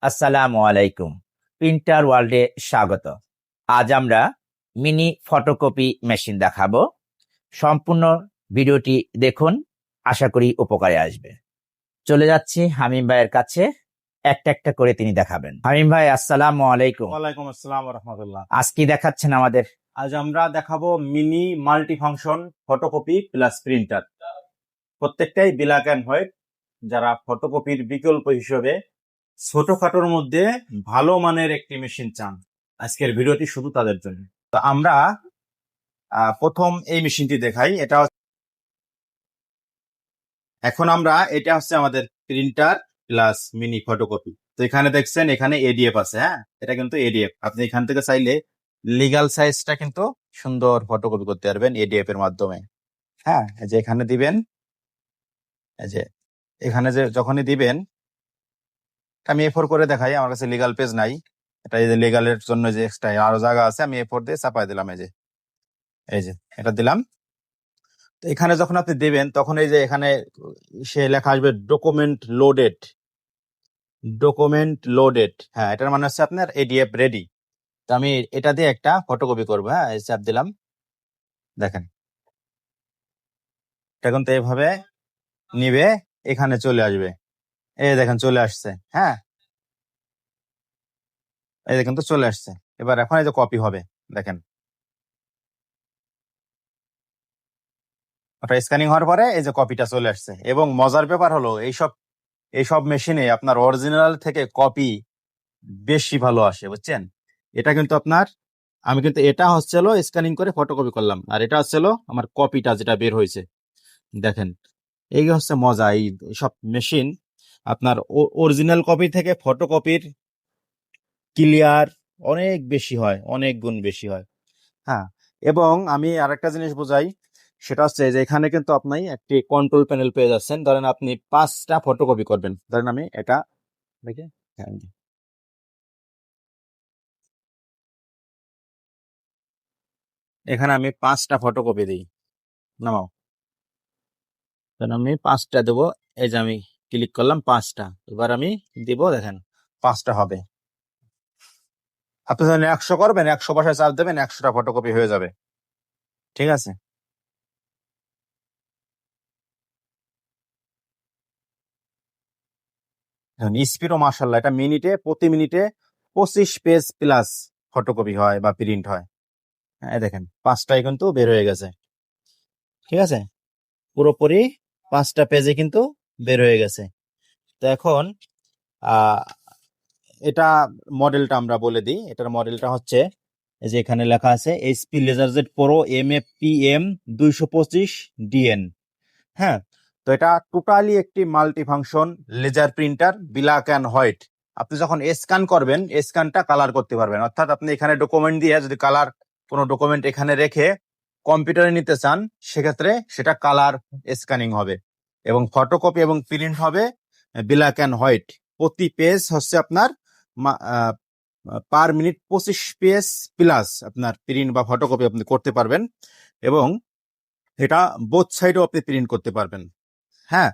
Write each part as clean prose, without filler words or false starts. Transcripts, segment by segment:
আসসালামু আলাইকুম। প্রিন্টার ওয়ার্ল্ডে স্বাগত। আজ আমরা মিনি ফটোকপি মেশিন দেখাবো। সম্পূর্ণ ভিডিওটি দেখুন, আশা করি উপকারে আসবে। চলে যাচ্ছি হামিম ভাইয়ের কাছে, একটা একটা করে তিনি দেখাবেন। হামিম ভাই, আসসালামু আলাইকুম। ওয়ালাইকুম আসসালাম রহমতুল্লাহ। আজ কি দেখাচ্ছেন আমাদের? আজ আমরা দেখাবো mini multi function photocopy plus printer. প্রত্যেকটাই ব্ল্যাক অ্যান্ড হোয়াইট। যারা ফটোকপির বিকল্প হিসেবে ছোটখাটোর মধ্যে ভালো মানের একটি মেশিন চান, আজকের ভিডিওটি শুধু তাদের জন্য। তো আমরা প্রথম এই মেশিনটি দেখাই। এখন এটা হচ্ছে আমাদের প্রিন্টার প্লাস মিনি ফটোকপি। তো এখানে দেখছেন, এখানে এডিএফ আছে। হ্যাঁ, এটা কিন্তু এডিএফ। আপনি এখান থেকে চাইলে লিগ্যাল সাইজটা কিন্তু সুন্দর ফটোকপি করতে পারবেন এডিএফ এর মাধ্যমে। হ্যাঁ, এই যে এখানে দিবেন, এই যে এখানে যে যখনই দিবেন, আমি এ4 করে দেখাই। আমার কাছে লিগ্যাল পেজ নাই, এটা এই যে লিগ্যালের জন্য যে এক্সট্রা আরো জায়গা আছে, আমি এ4 দিয়ে চাপাই দিলাম। এই যে এটা দিলাম। তো এখানে যখন আপনি দিবেন, তখন এই যে এখানে সে লেখা আসবে ডকুমেন্ট লোডেড। হ্যাঁ, এটার মানে হচ্ছে আপনার এডিএফ রেডি। তো আমি এটা দিয়ে একটা ফটোকপি করবো। হ্যাঁ, এই চাপ দিলাম, দেখেন এটা কিন্তু এইভাবে নিবে, এখানে চলে আসবে। এই দেখেন চলে আসছে। হ্যাঁ, এই যে কিন্তু চলে আসছে। এবার এখন এই যে কপি হবে, দেখেন ওটা স্ক্যানিং হওয়ার পরে এই যে কপিটা চলে আসছে। এবং মজার ব্যাপার হলো, এইসব মেশিনে আপনার অরিজিনাল থেকে কপি বেশি ভালো আসে, বুঝছেন। এটা কিন্তু আমি কিন্তু এটা হচ্ছিল স্ক্যানিং করে ফটোকপি করলাম, আর এটা হচ্ছিল আমার কপিটা যেটা বের হয়েছে। দেখেন, এই হচ্ছে মজা। এই সব মেশিন আপনার অরিজিনাল কপি থেকে ফটোকপির ক্লিয়ার অনেক বেশি হয়, অনেক গুণ বেশি হয়। হ্যাঁ, এবং আমি আরেকটা জিনিস বোঝাই, সেটা হচ্ছে যে এখানে কিন্তু আপনি একটি কন্ট্রোল প্যানেল পেয়ে যাচ্ছেন। ধরেন আপনি 5টা ফটোকপি করবেন, ধরেন আমি এটা দেখে, হ্যাঁ, এখানে আমি 5টা ফটোকপি দিই, নামাও। ধরেন আমি 5টা দেবো। এই যে আমি ক্লিক করলাম 5টা, এবার আমি দিব, দেখেন 5টা হবে। আপনি যখন 100 করবেন, 100 ভাষায় চাপ দেবেন, 100টা ফটোকপি হয়ে যাবে। ঠিক আছে। স্পিডও মার্শাল্লাহ, এটা প্রতি মিনিটে 25 পেজ প্লাস ফটোকপি হয় বা প্রিন্ট হয়। হ্যাঁ, দেখেন 5টাই কিন্তু বের হয়ে গেছে। ঠিক আছে, পুরোপুরি 5টা পেজে কিন্তু বের হয়ে গেছে। তো এখন আহ এটা মডেলটা আমরা বলে দিই। এটার মডেলটা হচ্ছে, এই যে এখানে লেখা আছে HP LaserJet pro MFPM 225 DN। হ্যাঁ, তো এটা টোটালি একটি multi function laser printer, black and white. আপনি যখন স্ক্যান করবেন, স্ক্যানটা কালার করতে পারবেন। অর্থাৎ আপনি এখানে ডকুমেন্ট দিয়ে যদি কালার কোনো ডকুমেন্ট এখানে রেখে কম্পিউটারে নিতে চান, সেক্ষেত্রে সেটা কালার স্ক্যানিং হবে এবং ফটোকপি এবং প্রিন্ট হবে ব্ল্যাক অ্যান্ড হোয়াইট। প্রতি পেজ হচ্ছে আপনার পার মিনিট 25 পেজ প্লাস আপনার প্রিন্ট বা ফটোকপি আপনি করতে পারবেন। এবং এটা বোথ সাইডও আপনি প্রিন্ট করতে পারবেন। হ্যাঁ,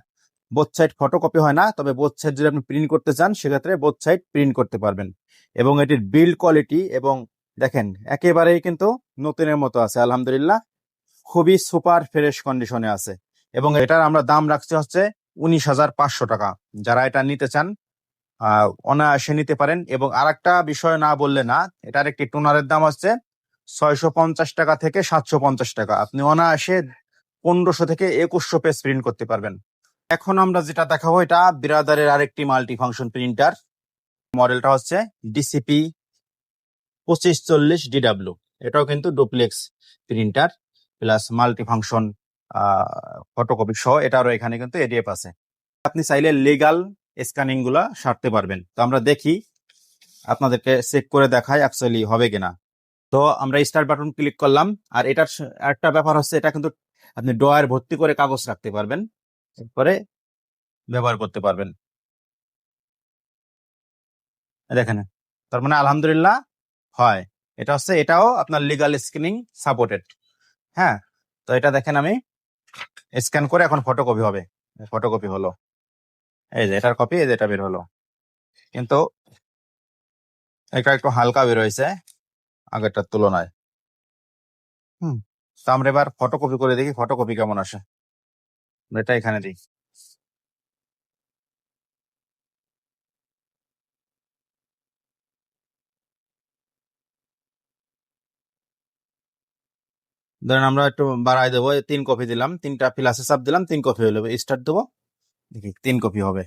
বোথ সাইড ফটোকপি হয় না, তবে বোথ সাইড যদি আপনি প্রিন্ট করতে চান, সেক্ষেত্রে বোথ সাইড প্রিন্ট করতে পারবেন। এবং এটির বিল্ড কোয়ালিটি, এবং দেখেন একেবারেই কিন্তু নতুনের মতো আছে, আলহামদুলিল্লাহ। খুবই সুপার ফ্রেশ কন্ডিশনে আছে। এবং এটার আমরা দাম রাখছি হচ্ছে 19,500 টাকা। যারা এটা নিতে চান অনায়াসে নিতে পারেন। এবং আরেকটা বিষয় না বললে না, এটার একটি টোনারের দাম হচ্ছে 650 টাকা থেকে 750 টাকা। আপনি অনায়াসে 1500 থেকে 2100 পেজ প্রিন্ট করতে পারবেন। এখন আমরা যেটা দেখাবো, এটা বিরাদারের আরেকটি মাল্টি ফাংশন প্রিন্টার। মডেলটা হচ্ছে DCP 2540DW। এটাও কিন্তু duplex printer plus multi function photocopy সহ। এটারও এখানে কিন্তু এডিএফ আছে। আপনি চাইলে লিগাল স্ক্যানিং গুলা সারতে পারবেন। তো আমরা দেখি, আপনাদেরকে চেক করে দেখাই অ্যাকচুয়ালি হবে কিনা। তো আমরা স্টার্ট বাটন ক্লিক করলাম। আর এটার একটা ব্যাপার হচ্ছে, এটা কিন্তু আপনি ড্রয়ার ভর্তি করে কাগজ রাখতে পারবেন, এরপরে ব্যবহার করতে পারবেন। দেখেন, তার মানে আলহামদুলিল্লাহ হয়। এটা হচ্ছে, এটাও আপনার লিগাল স্ক্যানিং সাপোর্টেড। হ্যাঁ, তো এটা দেখেন আমি স্ক্যান করে এখন ফটোকপি হবে। ফটোকপি হলো, এই যে এটার কপি, এই যে এটা বের হলো। কিন্তু এটা একটু হালকা বেরোয়েছে আগেরটার তুলনায়। তো আমরা এবার ফটোকপি করে দেখি ফটোকপি কেমন আসে। এটা এখানে দিই। ধরেন আমরা একটু বাড়াই দেবো, 3 কপি দিলাম, 3টা প্লাসে চাপ দিলাম, 3 কপি হলো, স্টার্ট দেবো, দেখি 3 কপি হবে।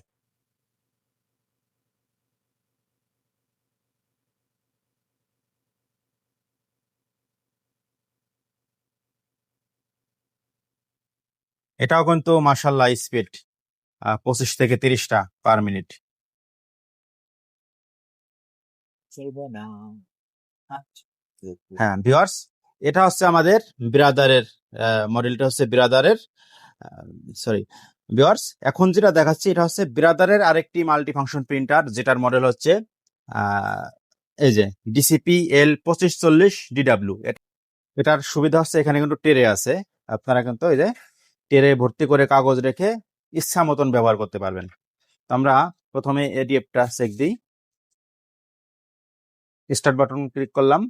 এটাও কিন্তু মার্শাল্লাহ স্পিড 25 থেকে 30টা পার মিনিট। হ্যাঁ ভিউয়ার্স, এটা হচ্ছে আমাদের ব্রাদারের মডেলটা হচ্ছে ব্রাদারের, সরি ভিউয়ার্স, এখন যেটা দেখাচ্ছি এটা হচ্ছে ব্রাদারের আরেকটি মাল্টি ফাংশন প্রিন্টার, যেটার মডেল হচ্ছে এই যে ডিসিপি L2540DW। এটার সুবিধা হচ্ছে এখানে কিন্তু টেরে আছে, আপনারা কিন্তু এই যে টেরে ভর্তি করে কাগজ রেখে ইচ্ছা মতন ব্যবহার করতে পারবেন। তো আমরা প্রথমে এডিএফটা চেক দিই, স্টার্ট বাটন ক্লিক করলাম,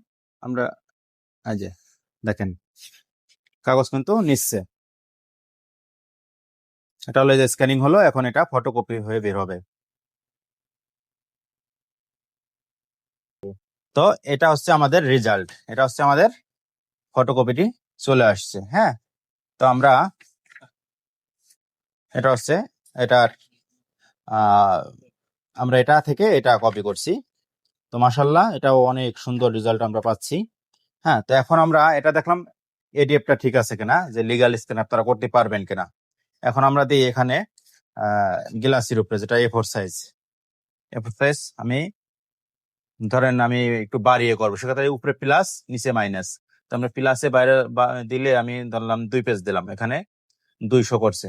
আমরা এই যে দেখেন কাগজ কিন্তু নিচ্ছে। এটা হলো যে স্ক্যানিং হলো, এখন এটা ফটোকপি হয়ে বের হবে। তো এটা হচ্ছে আমাদের রেজাল্ট, এটা হচ্ছে আমাদের ফটোকপিটি চলে আসছে। হ্যাঁ, তো আমরা এটা হচ্ছে এটার আমরা এটা থেকে এটা কপি করছি। তো মাশাল্লাহ এটাও অনেক সুন্দর রেজাল্ট আমরা পাচ্ছি। হ্যাঁ, তো এখন আমরা এটা দেখলাম এডিএফটা ঠিক আছে কিনা, যে লিগাল স্ক্যান আপনারা করতে পারবেন কিনা। এখন আমরা দিই এখানে গ্লাসের উপরে, যেটা A4 সাইজ। A4 সাইজ আমি ধরেন আমি একটু বাড়িয়ে করবো, সেক্ষেত্রে উপরে প্লাস নিচে মাইনাস। তো আমরা প্লাসে বাইরে দিলে আমি ধরলাম 2 পেজ দিলাম, এখানে 200 করছে।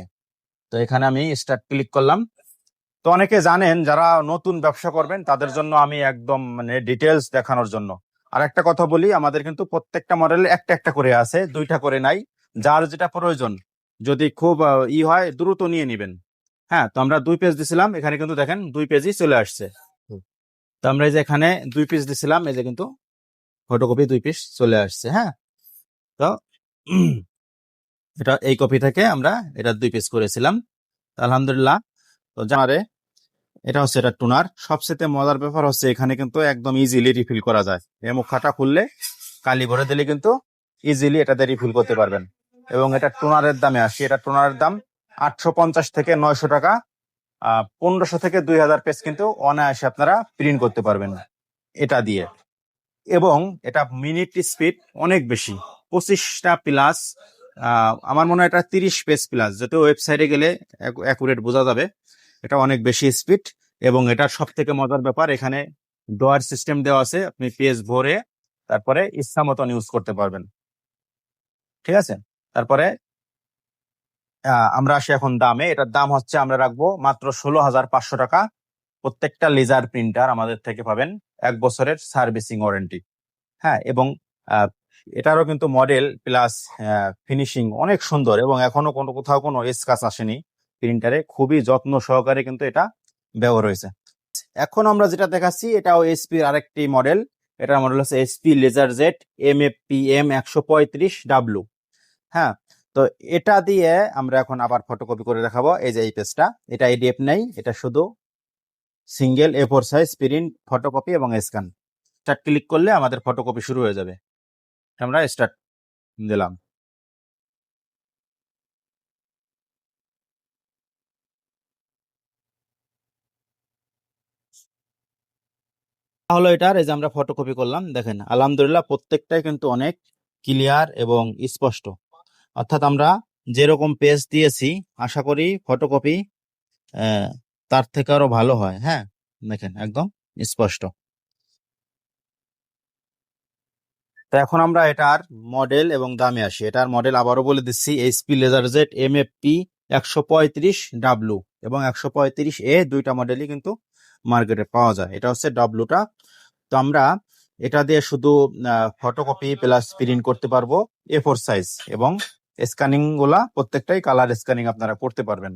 তো এখানে আমি স্টার্ট ক্লিক করলাম। তো অনেকে জানেন যারা নতুন ব্যবসা করবেন তাদের জন্য আমি একদম মানে ডিটেলস দেখানোর জন্য। আর একটা কথা বলি, আমাদের কিন্তু প্রত্যেকটা মডেলে একটা একটা করে আছে, 2টা করে নাই। যার যেটা প্রয়োজন, যদি খুব হয় দ্রুত নিয়ে নিবেন। হ্যাঁ, তো আমরা 2 পেজ দিছিলাম, এখানে কিন্তু দেখেন 2 পেজই চলে আসছে। তো আমরা এই যে এখানে 2 পিস দিছিলাম, এই যে কিন্তু ফটোকপি 2 পিস চলে আসছে। হ্যাঁ, তো এটা এই কপি থেকে আমরা এটা 2 পিস করেছিলাম, আলহামদুলিল্লাহ। তো জানারে এটা হচ্ছে এটা টুনার। সবচেয়ে মজার ব্যাপার হচ্ছে এখানে কিন্তু একদম ইজিলি রিফিল করা যায়। এই মুখাটা খুললে কালি ভরে দিলে কিন্তু ইজিলি এটাতে রিফিল করতে পারবেন। এবং এটা টুনারের দামে আসে, এটা টুনারের দাম 850 থেকে 900 টাকা। 1500 থেকে 2000 পেজ কিন্তু অনায়াসে আপনারা প্রিন্ট করতে পারবেন এটা দিয়ে। এবং এটা মিনিট স্পিড অনেক বেশি, 25টা প্লাস। আমার মনে হয় এটা 30 পেজ প্লাস, যাতে ওয়েবসাইটে গেলে অ্যাকুরেট বোঝা যাবে। এটা অনেক বেশি স্পিড। এবং এটার সব থেকে মজার ব্যাপার, এখানে ডোয়ার সিস্টেম দেওয়া আছে, আপনি পেজ ভরে তারপরে ইচ্ছা মতন ইউজ করতে পারবেন। ঠিক আছে, তারপরে আমরা আসি এখন দামে। এটার দাম হচ্ছে আমরা রাখবো মাত্র 16,500 টাকা। প্রত্যেকটা লেজার প্রিন্টার আমাদের থেকে পাবেন 1 বছরের সার্ভিসিং ওয়ারেন্টি। হ্যাঁ, এবং এটারও কিন্তু মডেল প্লাস ফিনিশিং অনেক সুন্দর, এবং এখনো কোথাও কোনো স্ক্র্যাচ আসেনি প্রিন্টারে, খুবই যত্ন সহকারে কিন্তু এটা ব্যবহার হয়েছে। এখন আমরা যেটা দেখাচ্ছি এটাও এসপির আরেকটি মডেল। এটার মডেল হচ্ছে SP laser jet MFPM 135W। হ্যাঁ, তো এটা দিয়ে আমরা এখন আবার ফটোকপি করে দেখাবো। এই যে এই পেজটা, এটা এডিএফ নেই, এটা শুধু single A4 size print, photocopy এবং স্ক্যান। স্টার্ট ক্লিক করলে আমাদের ফটোকপি শুরু হয়ে যাবে। আমরা স্টার্ট দিলাম। তাহলে এটার এই যে আমরা ফটোকপি করলাম, দেখেন আলহামদুলিল্লাহ প্রত্যেকটাই কিন্তু অনেক ক্লিয়ার এবং স্পষ্ট। অর্থাৎ আমরা যেরকম পেজ দিয়েছি আশা করি ফটোকপি তার থেকে আরো ভালো হয়। হ্যাঁ, দেখেন একদম স্পষ্ট। তো এখন আমরা এটার মডেল এবং দামে আসি। এটার মডেল আবারও বলে দিচ্ছি, এইচপি লেজারজেট MFP 135W এবং 135A, 2টা মডেলই কিন্তু মার্কেটে পাওয়া যায়। এটা হচ্ছে ডাব্লুটা। তো আমরা এটা দিয়ে শুধু ফটোকপি প্লাস প্রিন্ট করতে পারবো A4 সাইজ, এবং স্ক্যানিং গুলা প্রত্যেকটাই কালার স্ক্যানিং আপনারা করতে পারবেন।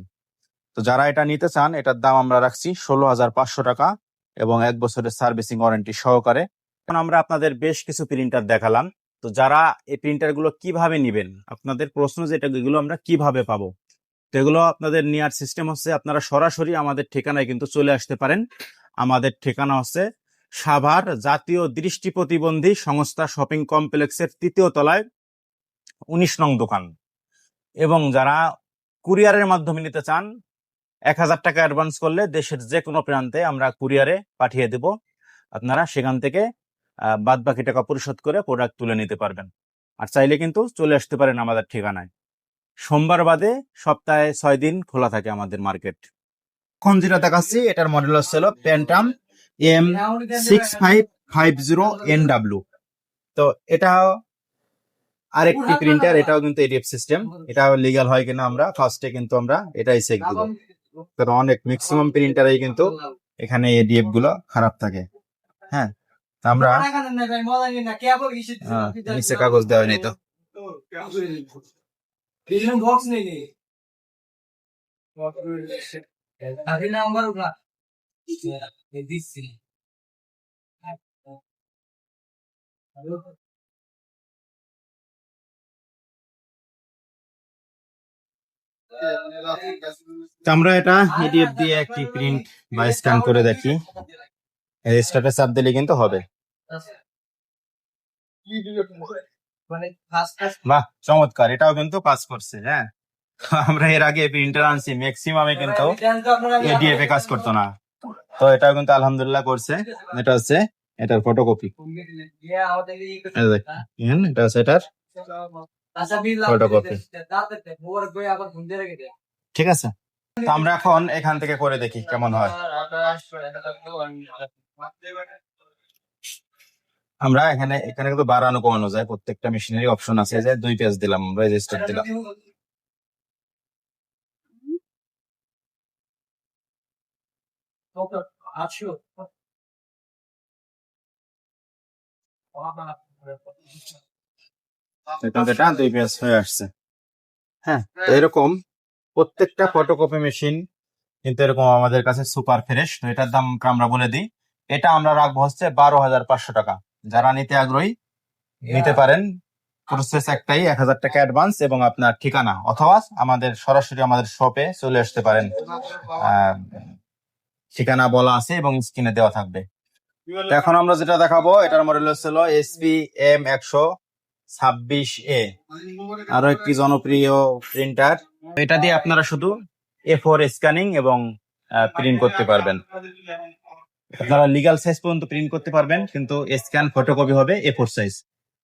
তো যারা এটা নিতে চান, এটার দাম আমরা রাখছি 16,500 টাকা। এবং 1 বছরের সার্ভিসিং ওয়ারেন্টি সহকারে। এখন আমরা আপনাদের বেশ কিছু প্রিন্টার দেখালাম। তো যারা এই প্রিন্টার গুলো কিভাবে নিবেন, আপনাদের প্রশ্ন যেটা, এগুলো আমরা কিভাবে পাবো, তো এগুলো আপনাদের নেওয়ার সিস্টেম হচ্ছে আপনারা সরাসরি আমাদের ঠিকানায় কিন্তু চলে আসতে পারেন। আমাদের ঠিকানা হচ্ছে সাভার জাতীয় দৃষ্টি প্রতিবন্ধী সংস্থা শপিং কমপ্লেক্সের 3য় তলায় 19 নং দোকান। এবং যারা কুরিয়ারের মাধ্যমে নিতে চান, 1000 টাকা অ্যাডভান্স করলে দেশের যে কোনো প্রান্তে আমরা কুরিয়ারে পাঠিয়ে দেব। আপনারা সেখান থেকে বাদ বাকি টাকা পরিশোধ করে প্রোডাক্ট তুলে নিতে পারবেন। আর চাইলে কিন্তু চলে আসতে পারেন আমাদের ঠিকানায়। সোমবার বাদে সপ্তাহে 6 দিন খোলা থাকে আমাদের মার্কেট। এখন যেটা দেখাচ্ছি এটার মডেল হচ্ছে প্যান্টাম M6550NW। তো এটা আরেকটি প্রিন্টার, এটাও কিন্তু এডিএফ সিস্টেম। এটাও লিগ্যাল হয় কিনা আমরা ফার্স্টে কিন্তু আমরা এটাই চেক দিব, কারণ অনেক ম্যাক্সিমাম প্রিন্টারেই কিন্তু এখানে এডিএফ গুলো খারাপ থাকে। হ্যাঁ, তো আমরা নিচে কাগজ দেওয়া নেই তো। তো আমরা এটা এডিএফ দিয়ে একটি প্রিন্ট বা স্ক্যান করে দেখি, স্টার্টে চাপ দিলে কিন্তু হবে। বাহ, চমৎকার, এটাও কিন্তু কাজ করছে। হ্যাঁ, আমরা এর আগে প্রিন্টার আনছি, ম্যাক্সিমামে কিন্তু এডিএফ এ কাজ করতো না। তো এটাও কিন্তু আলহামদুলিল্লাহ করছে। এটা হচ্ছে এটার ফটোকপি, এটা হচ্ছে এটার ফটোকপি। ঠিক আছে, তো আমরা এখন এখান থেকে করে দেখি কেমন হয়। আমরা এখানে কিন্তু বাড়ানো কমানো যায়, প্রত্যেকটা মেশিনেরই অপশন আছে। যে 2 পেজ দিলাম, রেজিস্টার দিলাম। এটা 2 পেজ হয়ে আসছে। হ্যাঁ, তো এরকম প্রত্যেকটা ফটোকপি মেশিন কিন্তু এরকম আমাদের কাছে সুপার ফ্রেশ। তো এটার দাম আমরা বলে দিই, এটা আমরা রাখবো হচ্ছে 12,500 টাকা। যারা নিতে আগ্রহী নিতে পারেন। প্রসেস একটাই, 1000 টাকা অ্যাডভান্স এবং আপনার ঠিকানা, অথবা আমাদের সরাসরি আমাদের শপে চলে আসতে পারেন। ঠিকানা বলা আছে এবং স্ক্রিনে দেওয়া থাকবে। তো এখন আমরা যেটা দেখাবো, এটার মডেল হচ্ছিল SPM126A, আরো একটি জনপ্রিয় প্রিন্টার। এটা দিয়ে আপনারা শুধু A4 স্ক্যানিং এবং প্রিন্ট করতে পারবেন। আপনারা লিগ্যাল সাইজ পর্যন্ত প্রিন্ট করতে পারবেন, কিন্তু স্ক্যান ফটোকপি হবে A4 সাইজ।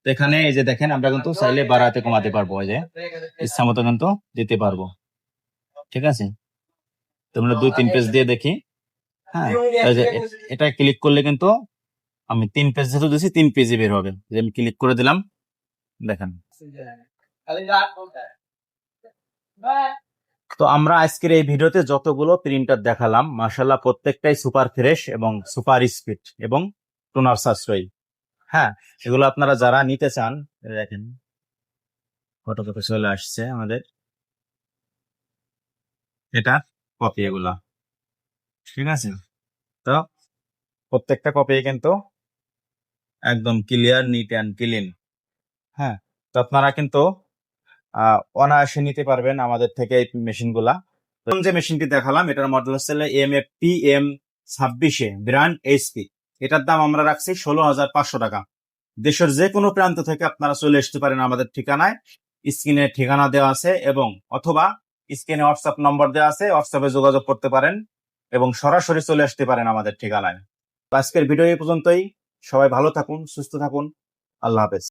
তো এখানে এই যে দেখেন, আমরা কিন্তু চাইলে বাড়াতে কমাতে পারবো, এই যে ইচ্ছা মতো কিন্তু দিতে পারবো। ঠিক আছে, তোমরা 2-3 পেজ দিয়ে দেখি। হ্যাঁ, এই যে এটা ক্লিক করলে কিন্তু আমি 3 পেজ যেহেতু দিয়েছি 3 পেজে বের হবে। যে আমি ক্লিক করে দিলাম, দেখেন। তো আমরা আজকের এই ভিডিওতে যতগুলো প্রিন্টার দেখালাম, মাশাআল্লাহ প্রত্যেকটাই সুপার ফ্রেশ এবং সুপার স্পিড এবং টোনার সাশ্রয়ী। হ্যাঁ, এগুলো আপনারা যারা নিতে চান, দেখেন ফটোকপি চলে আসছে আমাদের, এটা কপি এগুলা। ঠিক আছে, তো প্রত্যেকটা কপি কিন্তু একদম ক্লিয়ার, নিট অ্যান্ড ক্লিন। হ্যাঁ, তো আপনারা কিন্তু অনায়াসে নিতে পারবেন আমাদের থেকে এই মেশিনগুলা। যে মেশিনটি দেখালাম, এটার মডেল হচ্ছে MFPM26A, ব্র্যান্ড HP। এটার দাম আমরা রাখছি 16,500 টাকা। দেশের যে কোনো প্রান্ত থেকে আপনারা চলে আসতে পারেন আমাদের ঠিকানায়। স্ক্রিনে ঠিকানা দেওয়া আছে এবং অথবা স্ক্রিনে হোয়াটসঅ্যাপ নম্বর দেওয়া আছে, হোয়াটসঅ্যাপে যোগাযোগ করতে পারেন এবং সরাসরি চলে আসতে পারেন আমাদের ঠিকানায়। আজকের ভিডিও এই পর্যন্তই। সবাই ভালো থাকুন, সুস্থ থাকুন, আল্লাহ হাফেজ।